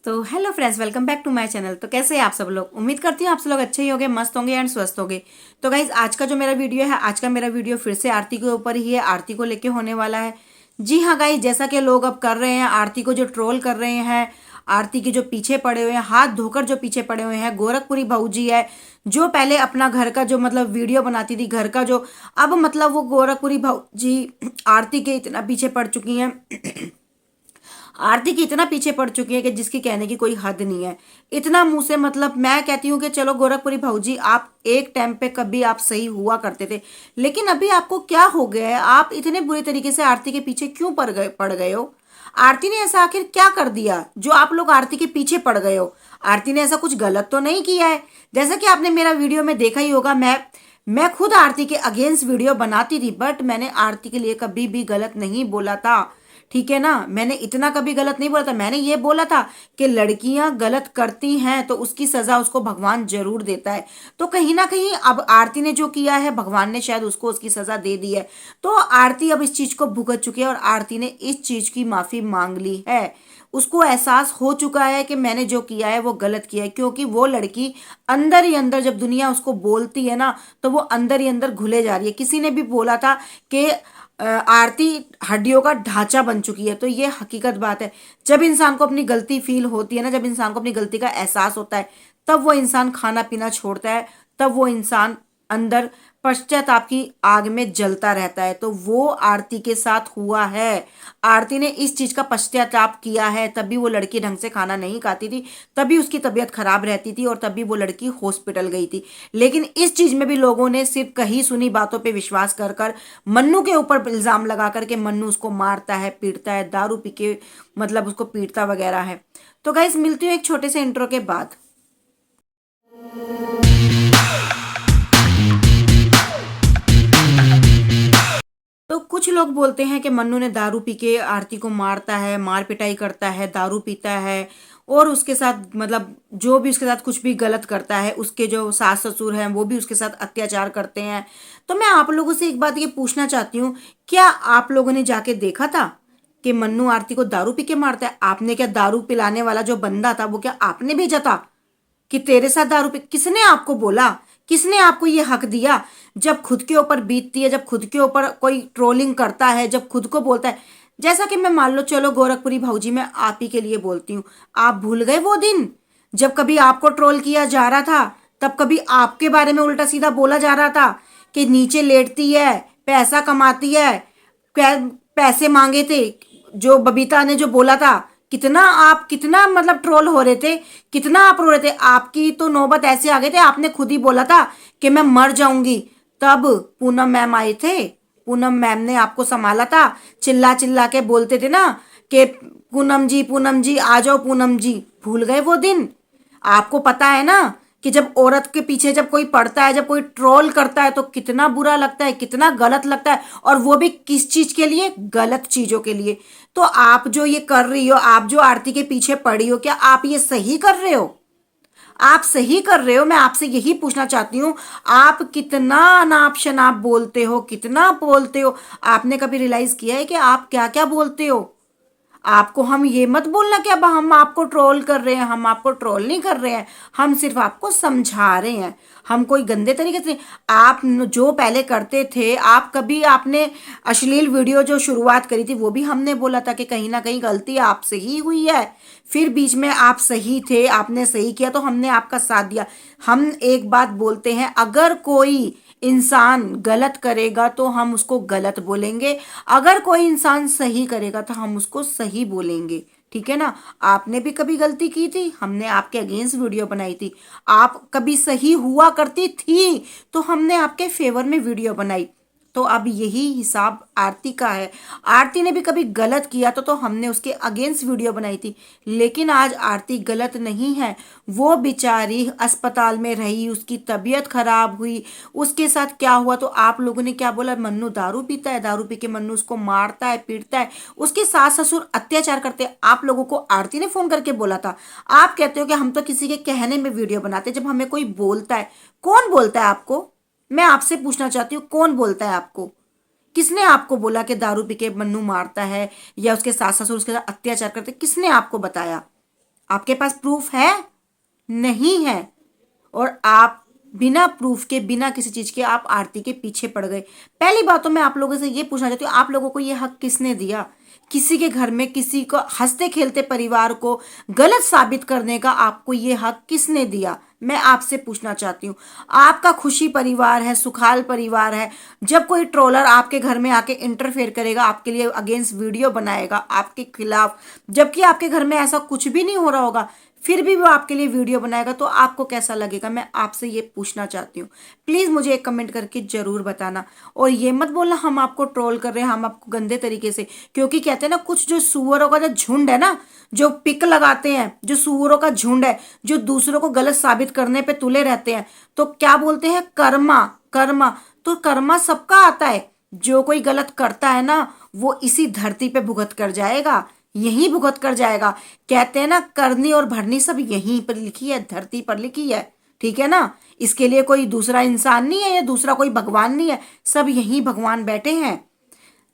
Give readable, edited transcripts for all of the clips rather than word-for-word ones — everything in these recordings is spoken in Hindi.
तो hello friends, welcome back to my channel. तो कैसे हैं आप सब लोग? उम्मीद करती हूँ आप सब लोग अच्छे ही होंगे, मस्त होंगे एंड स्वस्थ होंगे। तो गाइज, आज का जो मेरा वीडियो है, आज का मेरा वीडियो फिर से आरती के ऊपर ही है, आरती को लेके होने वाला है। जी हाँ गाइज, जैसा कि लोग अब कर रहे हैं, आरती को जो ट्रोल कर रहे हैं, आरती के जो पीछे पड़े हुए हैं, हाथ धोकर जो पीछे पड़े हुए हैं, गोरखपुरी बहू जी है जो पहले अपना घर का जो मतलब वीडियो बनाती थी, घर का जो, अब मतलब वो गोरखपुरी बहू जी आरती के इतना पीछे पड़ चुकी हैं। आरती की इतना पीछे पड़ चुकी है कि जिसकी कहने की कोई हद नहीं है। इतना मुंह से मतलब मैं कहती हूँ कि चलो गोरखपुरी भाऊजी, आप एक टाइम पे कभी आप सही हुआ करते थे, लेकिन अभी आपको क्या हो गया है? आप इतने बुरे तरीके से आरती के पीछे क्यों पड़ गए हो? आरती ने ऐसा आखिर क्या कर दिया जो आप लोग आरती के पीछे पड़ गए हो? आरती ने ऐसा कुछ गलत तो नहीं किया है। जैसा कि आपने मेरा वीडियो में देखा ही होगा, मैं खुद आरती के अगेंस्ट वीडियो बनाती थी, बट मैंने आरती के लिए कभी भी गलत नहीं बोला था। ठीक है ना, मैंने इतना कभी गलत नहीं बोला था। मैंने ये बोला था कि लड़कियां गलत करती हैं तो उसकी सजा उसको भगवान जरूर देता है। तो कहीं ना कहीं अब आरती ने जो किया है, भगवान ने शायद उसको उसकी सजा दे दी है। तो आरती अब इस चीज को भुगत चुकी है और आरती ने इस चीज की माफी मांग ली है। उसको एहसास हो चुका है कि मैंने जो किया है वो गलत किया है, क्योंकि वो लड़की अंदर ही अंदर, जब दुनिया उसको बोलती है ना, तो वो अंदर ही अंदर घुले जा रही है। किसी ने भी बोला था कि आरती हड्डियों का ढांचा बन चुकी है, तो ये हकीकत बात है। जब इंसान को अपनी गलती फील होती है ना, जब इंसान को अपनी गलती का एहसास होता है, तब वो इंसान खाना पीना छोड़ता है, तब वो इंसान अंदर पश्चाताप की आग में जलता रहता है। तो वो आरती के साथ हुआ है। आरती ने इस चीज का पश्चाताप किया है, तभी वो लड़की ढंग से खाना नहीं खाती थी, तभी उसकी तबीयत खराब रहती थी और तभी वो लड़की हॉस्पिटल गई थी। लेकिन इस चीज में भी लोगों ने सिर्फ कही सुनी बातों पे विश्वास कर कर मन्नू के ऊपर इल्जाम लगा करके मन्नू उसको मारता है, पीटता है, दारू पी के मतलब उसको पीटता वगैरह है। तो गाइस, मिलती हूँ एक छोटे से इंट्रो के बाद। तो कुछ लोग बोलते हैं कि मन्नू ने दारू पी के आरती को मारता है, मार पिटाई करता है, दारू पीता है और उसके साथ मतलब जो भी उसके साथ कुछ भी गलत करता है, उसके जो सास ससुर हैं वो भी उसके साथ अत्याचार करते हैं। तो मैं आप लोगों से एक बात ये पूछना चाहती हूँ, क्या आप लोगों ने जाके देखा था कि मन्नू आरती को दारू पी के मारता है? आपने क्या दारू पिलाने वाला जो बंदा था वो क्या आपने भेजा था कि तेरे साथ दारू पी? किसने आपको बोला? किसने आपको ये हक दिया? जब खुद के ऊपर बीतती है, जब खुद के ऊपर कोई ट्रोलिंग करता है, जब खुद को बोलता है, जैसा कि मैं मान लो, चलो गोरखपुरी भाऊजी, मैं आप ही के लिए बोलती हूँ, आप भूल गए वो दिन जब कभी आपको ट्रोल किया जा रहा था, तब कभी आपके बारे में उल्टा सीधा बोला जा रहा था कि नीचे लेटती है, पैसा कमाती है, पैसे मांगे थे, जो बबीता ने जो बोला था, कितना आप कितना मतलब ट्रोल हो रहे थे, कितना आप रो रहे थे। आपकी तो नौबत ऐसे आ गए थे, आपने खुद ही बोला था कि मैं मर जाऊंगी। तब पूनम मैम आए थे, पूनम मैम ने आपको संभाला था, चिल्ला चिल्ला के बोलते थे ना कि पूनम जी आ जाओ, पूनम जी। भूल गए वो दिन? आपको पता है ना कि जब औरत के पीछे जब कोई पड़ता है, जब कोई ट्रोल करता है, तो कितना बुरा लगता है, कितना गलत लगता है, और वो भी किस चीज के लिए? गलत चीजों के लिए। तो आप जो ये कर रही हो, आप जो आरती के पीछे पड़ी हो, क्या आप ये सही कर रहे हो? आप सही कर रहे हो? मैं आपसे यही पूछना चाहती हूँ। आप कितना अनाप शनाप बोलते हो, कितना बोलते हो? आपने कभी रियलाइज किया है कि आप क्या क्या बोलते हो? आपको हम ये मत बोलना कि अब हम आपको ट्रोल कर रहे हैं। हम आपको ट्रोल नहीं कर रहे हैं, हम सिर्फ आपको समझा रहे हैं। हम कोई गंदे तरीके से, आप जो पहले करते थे, आप कभी आपने अश्लील वीडियो जो शुरुआत करी थी, वो भी हमने बोला था कि कहीं ना कहीं गलती आपसे ही हुई है। फिर बीच में आप सही थे, आपने सही किया तो हमने आपका साथ दिया। हम एक बात बोलते हैं, अगर कोई इंसान गलत करेगा तो हम उसको गलत बोलेंगे, अगर कोई इंसान सही करेगा तो हम उसको सही बोलेंगे। ठीक है ना? आपने भी कभी गलती की थी, हमने आपके अगेंस्ट वीडियो बनाई थी। आप कभी सही हुआ करती थी तो हमने आपके फेवर में वीडियो बनाई। तो अब यही हिसाब आरती का है। आरती ने भी कभी गलत किया तो हमने उसके अगेंस्ट वीडियो बनाई थी। लेकिन आज आरती गलत नहीं है। वो बेचारी अस्पताल में रही, उसकी तबीयत खराब हुई, उसके साथ क्या हुआ तो आप लोगों ने क्या बोला? मन्नू दारू पीता है, दारू पी के मन्नू उसको मारता है, पीटता है, उसके सास ससुर अत्याचार करते हैं। आप लोगों को आरती ने फोन करके बोला था। आप कहते हो कि हम तो किसी के कहने में वीडियो बनाते हैं। जब हमें कोई बोलता है, कौन बोलता है आपको? मैं आपसे पूछना चाहती हूँ, कौन बोलता है आपको? किसने आपको बोला कि दारू पी के मन्नू मारता है या उसके सास ससुर उसके साथ अत्याचार करते? किसने आपको बताया? आपके पास प्रूफ है? नहीं है। और आप बिना प्रूफ के, बिना किसी चीज के आप आरती के पीछे पड़ गए। पहली बात तो मैं आप लोगों से ये पूछना चाहती हूँ, आप लोगों को ये हक किसने दिया? किसी के घर में किसी को हंसते खेलते परिवार को गलत साबित करने का आपको ये हक किसने दिया? मैं आपसे पूछना चाहती हूँ। आपका खुशी परिवार है, सुखाल परिवार है। जब कोई ट्रोलर आपके घर में आके इंटरफेयर करेगा, आपके लिए अगेंस्ट वीडियो बनाएगा आपके खिलाफ, जबकि आपके घर में ऐसा कुछ भी नहीं हो रहा होगा, फिर भी वो आपके लिए वीडियो बनाएगा, तो आपको कैसा लगेगा? मैं आपसे ये पूछना चाहती हूँ। प्लीज मुझे एक कमेंट करके जरूर बताना। और ये मत बोलना हम आपको ट्रोल कर रहे हैं, हम आपको गंदे तरीके से, क्योंकि कहते हैं ना, कुछ जो सुअरों का जो झुंड है ना, जो पिक लगाते हैं, जो सुअरों का झुंड है, जो दूसरों को गलत साबित करने पे तुले रहते हैं, तो क्या बोलते हैं? कर्मा। कर्मा। तो कर्मा सबका आता है। जो कोई गलत करता है ना, वो इसी धरती पे भुगत कर जाएगा, यहीं भुगत कर जाएगा। कहते हैं ना, करनी और भरनी सब यहीं पर लिखी है, धरती पर लिखी है। ठीक है ना? इसके लिए कोई दूसरा इंसान नहीं है या दूसरा कोई भगवान नहीं है, सब यहीं भगवान बैठे हैं।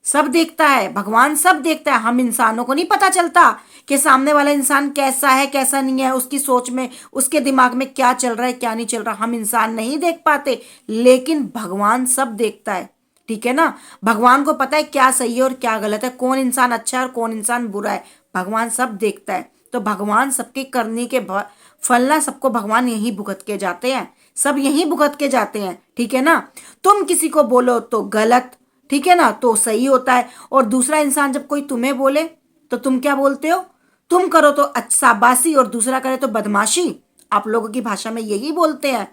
सब देखता है भगवान, सब देखता है। हम इंसानों को नहीं पता चलता कि सामने वाला इंसान कैसा है कैसा नहीं है, उसकी सोच में, उसके दिमाग में क्या चल रहा है क्या नहीं चल रहा, हम इंसान नहीं देख पाते, लेकिन भगवान सब देखता है। ठीक है ना? भगवान को पता है क्या सही है और क्या गलत है, कौन इंसान अच्छा है और कौन इंसान बुरा है, भगवान सब देखता है। तो भगवान सबके करने के फल ना, सबको भगवान यही भुगत के जाते हैं, सब यही भुगत के जाते हैं। ठीक है ना? तुम किसी को बोलो तो गलत, ठीक है ना, तो सही होता है। और दूसरा इंसान जब कोई तुम्हें बोले तो तुम क्या बोलते हो? तुम करो तो शाबाशी और दूसरा करे तो बदमाशी। आप लोगों की भाषा में यही बोलते हैं।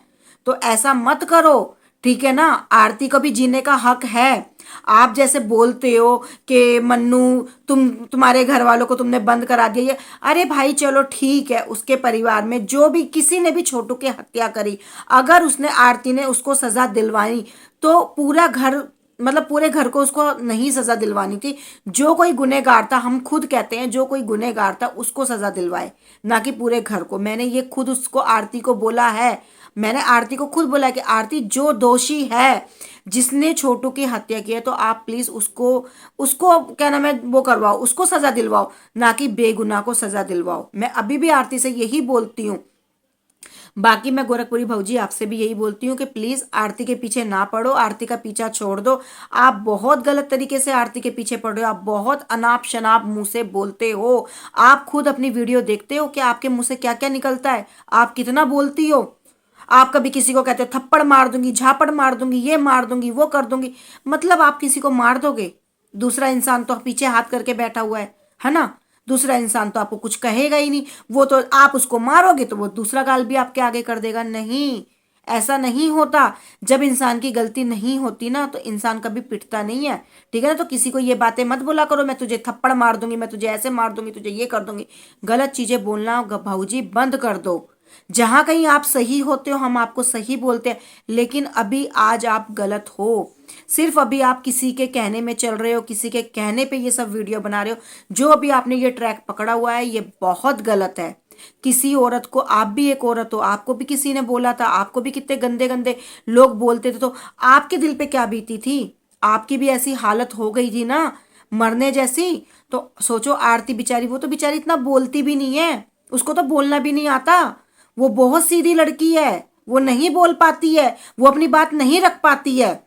तो ऐसा मत करो। ठीक है ना? आरती को भी जीने का हक है। आप जैसे बोलते हो कि मन्नू, तुम्हारे घर वालों को तुमने बंद करा दिया ये, अरे भाई चलो ठीक है, उसके परिवार में जो भी किसी ने भी छोटू की हत्या करी, अगर उसने, आरती ने उसको सजा दिलवाई, तो पूरा घर, मतलब पूरे घर को उसको नहीं सजा दिलवानी थी। जो कोई गुनहगार था, हम खुद कहते हैं जो कोई गुनहगार था उसको सजा दिलवाए, ना कि पूरे घर को। मैंने ये खुद उसको, आरती को बोला है, मैंने आरती को खुद बोला कि आरती जो दोषी है, जिसने छोटू की हत्या की है, तो आप प्लीज उसको, उसको क्या नाम है, वो करवाओ, उसको सजा दिलवाओ, ना कि बेगुनाह को सजा दिलवाओ। मैं अभी भी आरती से यही बोलती हूँ। बाकी मैं गोरखपुरी भौजी आपसे भी यही बोलती हूँ कि प्लीज आरती के पीछे ना पड़ो, आरती का पीछा छोड़ दो। आप बहुत गलत तरीके से आरती के पीछे पड़ रहे हो, आप बहुत अनाप शनाप मुंह से बोलते हो। आप खुद अपनी वीडियो देखते हो कि आपके मुंह से क्या क्या निकलता है, आप कितना बोलती हो। आप कभी किसी को कहते हो थप्पड़ मार दूंगी, झापड़ मार दूंगी, ये मार दूंगी, वो कर दूंगी, मतलब आप किसी को मार दोगे? दूसरा इंसान तो पीछे हाथ करके बैठा हुआ है ना? दूसरा इंसान तो आपको कुछ कहेगा ही नहीं, वो तो आप उसको मारोगे तो वो दूसरा गाल भी आपके आगे कर देगा। नहीं, ऐसा नहीं होता। जब इंसान की गलती नहीं होती ना, तो इंसान कभी पिटता नहीं है। ठीक है ना? तो किसी को ये बातें मत बोला करो, मैं तुझे थप्पड़ मार दूंगी, मैं तुझे ऐसे मार दूंगी, तुझे ये कर दूंगी। गलत चीजें बोलना भाऊजी बंद कर दो। जहां कहीं आप सही होते हो, हम आपको सही बोलते हैं, लेकिन अभी आज आप गलत हो। सिर्फ अभी आप किसी के कहने में चल रहे हो, किसी के कहने पे ये सब वीडियो बना रहे हो। जो अभी आपने ये ट्रैक पकड़ा हुआ है, ये बहुत गलत है। किसी औरत को, आप भी एक औरत हो, आपको भी किसी ने बोला था, आपको भी कितने गंदे गंदे लोग बोलते थे, तो आपके दिल पे क्या बीती थी? आपकी भी ऐसी हालत हो गई थी ना, मरने जैसी। तो सोचो, आरती बेचारी, वो तो बेचारी इतना बोलती भी नहीं है, उसको तो बोलना भी नहीं आता। वो बहुत सीधी लड़की है, वो नहीं बोल पाती है, वो अपनी बात नहीं रख पाती है।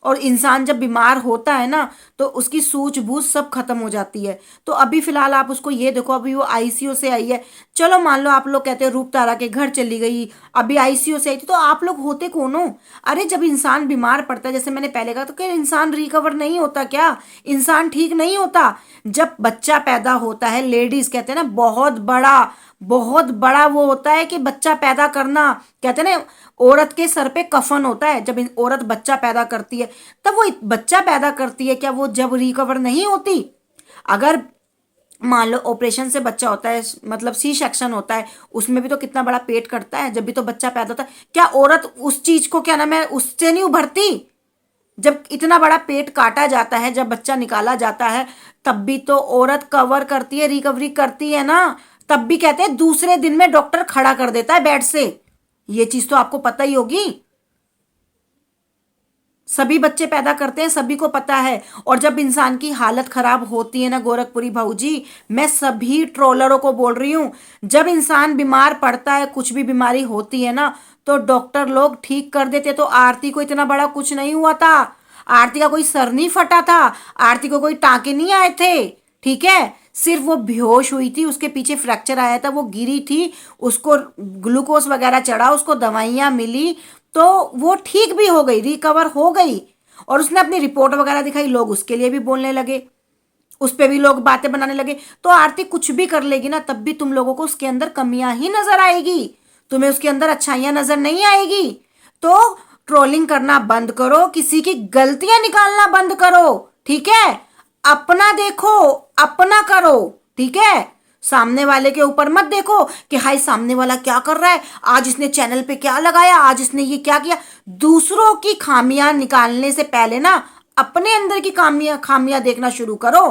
और इंसान जब बीमार होता है ना, तो उसकी सूझबूझ सब खत्म हो जाती है। तो अभी फिलहाल आप उसको ये देखो, अभी वो आईसीयू से आई है। चलो मान लो आप लोग कहते हैं रूप तारा के घर चली गई, अभी आईसीयू से आई थी, तो आप लोग होते कौन हो? अरे जब इंसान बीमार पड़ता है, जैसे मैंने पहले कहा, तो क्या इंसान रिकवर नहीं होता क्या? इंसान ठीक नहीं होता? जब बच्चा पैदा होता है, लेडीज कहते हैं ना, बहुत बड़ा, बहुत बड़ा वो होता है कि बच्चा पैदा करना। कहते हैं ना, औरत के सर पे कफन होता है। जब औरत बच्चा पैदा करती है, तब वो बच्चा पैदा करती है, क्या वो जब रिकवर नहीं होती? अगर मान लो ऑपरेशन से बच्चा होता है, मतलब सी सेक्शन होता है, उसमें भी तो कितना बड़ा पेट कटता है, जब भी तो बच्चा पैदा होता है। क्या औरत उस चीज को, क्या नाम है, उससे नहीं उभरती? जब इतना बड़ा पेट काटा जाता है, जब बच्चा निकाला जाता है, तब भी तो औरत कवर करती है, रिकवरी करती है ना। तब भी कहते हैं दूसरे दिन में डॉक्टर खड़ा कर देता है बेड से। ये चीज तो आपको पता ही होगी। सभी बच्चे पैदा करते हैं, सभी को पता है। और जब इंसान की हालत खराब होती है ना गोरखपुरी भाऊजी, मैं सभी ट्रोलरों को बोल रही हूँ, जब इंसान बीमार पड़ता है, कुछ भी बीमारी होती है ना, तो डॉक्टर लोग ठीक कर देते। तो आरती को इतना बड़ा कुछ नहीं हुआ था, आरती का कोई सर नहीं फटा था, आरती को कोई टांके नहीं आए थे, ठीक है। सिर्फ वो बेहोश हुई थी, उसके पीछे फ्रैक्चर आया था, वो गिरी थी, उसको ग्लूकोज वगैरह चढ़ा, उसको दवाइयां मिली, तो वो ठीक भी हो गई, रिकवर हो गई। और उसने अपनी रिपोर्ट वगैरह दिखाई, लोग उसके लिए भी बोलने लगे, उस पे भी लोग बातें बनाने लगे। तो आरती कुछ भी कर लेगी ना, तब भी तुम लोगों को उसके अंदर कमियां ही नजर आएगी, तुम्हें उसके अंदर अच्छाइयां नजर नहीं आएगी। तो ट्रोलिंग करना बंद करो, किसी की गलतियां निकालना बंद करो, ठीक है। अपना देखो, अपना करो, ठीक है। सामने वाले के ऊपर मत देखो कि हाय सामने वाला क्या कर रहा है, आज इसने चैनल पे क्या लगाया, आज इसने ये क्या किया। दूसरों की खामियां निकालने से पहले ना अपने अंदर की खामियां खामियां देखना शुरू करो।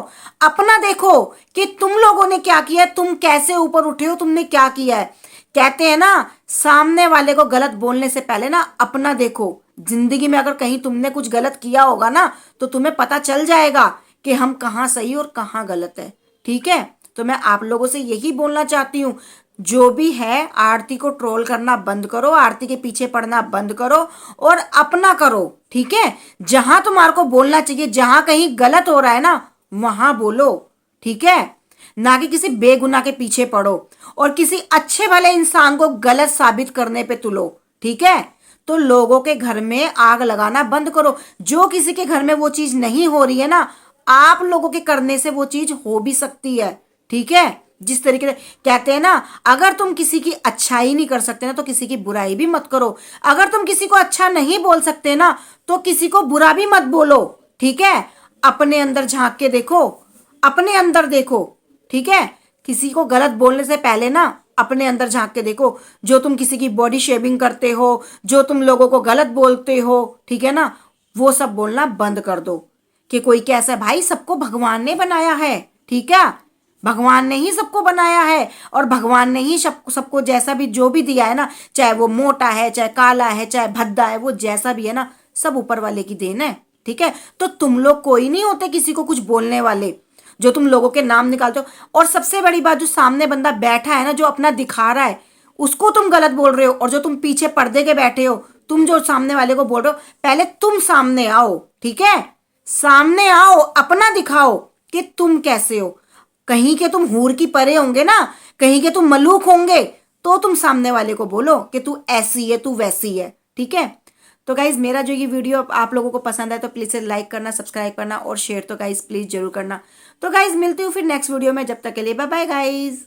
अपना देखो कि तुम लोगों ने क्या किया, तुम कैसे ऊपर उठे हो, तुमने क्या किया है। कहते हैं ना, सामने वाले को गलत बोलने से पहले ना अपना देखो। जिंदगी में अगर कहीं तुमने कुछ गलत किया होगा ना, तो तुम्हें पता चल जाएगा कि हम कहाँ सही और कहाँ गलत है, ठीक है। तो मैं आप लोगों से यही बोलना चाहती हूँ, जो भी है आरती को ट्रोल करना बंद करो, आरती के पीछे पड़ना बंद करो और अपना करो, ठीक है। जहां तुम्हारे को बोलना चाहिए, जहां कहीं गलत हो रहा है ना, वहां बोलो, ठीक है। ना कि किसी बेगुनाह के पीछे पड़ो और किसी अच्छे भले इंसान को गलत साबित करने पे तुलो, ठीक है। तो लोगों के घर में आग लगाना बंद करो। जो किसी के घर में वो चीज नहीं हो रही है ना, आप लोगों के करने से वो चीज हो भी सकती है, ठीक है। जिस तरीके से कहते हैं ना, अगर तुम किसी की अच्छाई नहीं कर सकते ना, तो किसी की बुराई भी मत करो। अगर तुम किसी को अच्छा नहीं बोल सकते ना, तो किसी को बुरा भी मत बोलो, ठीक है। अपने अंदर झांक के देखो, अपने अंदर देखो, ठीक है। किसी को गलत बोलने से पहले ना अपने अंदर झांक के देखो। जो तुम किसी की बॉडी शेविंग करते हो, जो तुम लोगों को गलत बोलते हो, ठीक है ना, वो सब बोलना बंद कर दो कि कोई कैसा है। भाई सबको भगवान ने बनाया है, ठीक है। भगवान ने ही सबको बनाया है और भगवान ने ही सबको जैसा भी जो भी दिया है ना, चाहे वो मोटा है, चाहे काला है, चाहे भद्दा है, वो जैसा भी है ना, सब ऊपर वाले की देन है, ठीक है। तो तुम लोग कोई नहीं होते किसी को कुछ बोलने वाले, जो तुम लोगों के नाम निकालते हो। और सबसे बड़ी बात, जो सामने बंदा बैठा है ना, जो अपना दिखा रहा है, उसको तुम गलत बोल रहे हो। और जो तुम पीछे पर्दे के बैठे हो, तुम जो सामने वाले को बोल रहे हो, पहले तुम सामने आओ, ठीक है। सामने आओ, अपना दिखाओ कि तुम कैसे हो। कहीं के तुम हूर की परे होंगे ना, कहीं के तुम मलूक होंगे, तो तुम सामने वाले को बोलो कि तू ऐसी है, तू वैसी है, ठीक है। तो गाइज मेरा जो ये वीडियो आप लोगों को पसंद आए तो प्लीज लाइक करना, सब्सक्राइब करना और शेयर तो गाइज प्लीज जरूर करना। तो गाइज मिलती हूँ फिर नेक्स्ट वीडियो में, जब तक के लिए बाय बाय गाइज।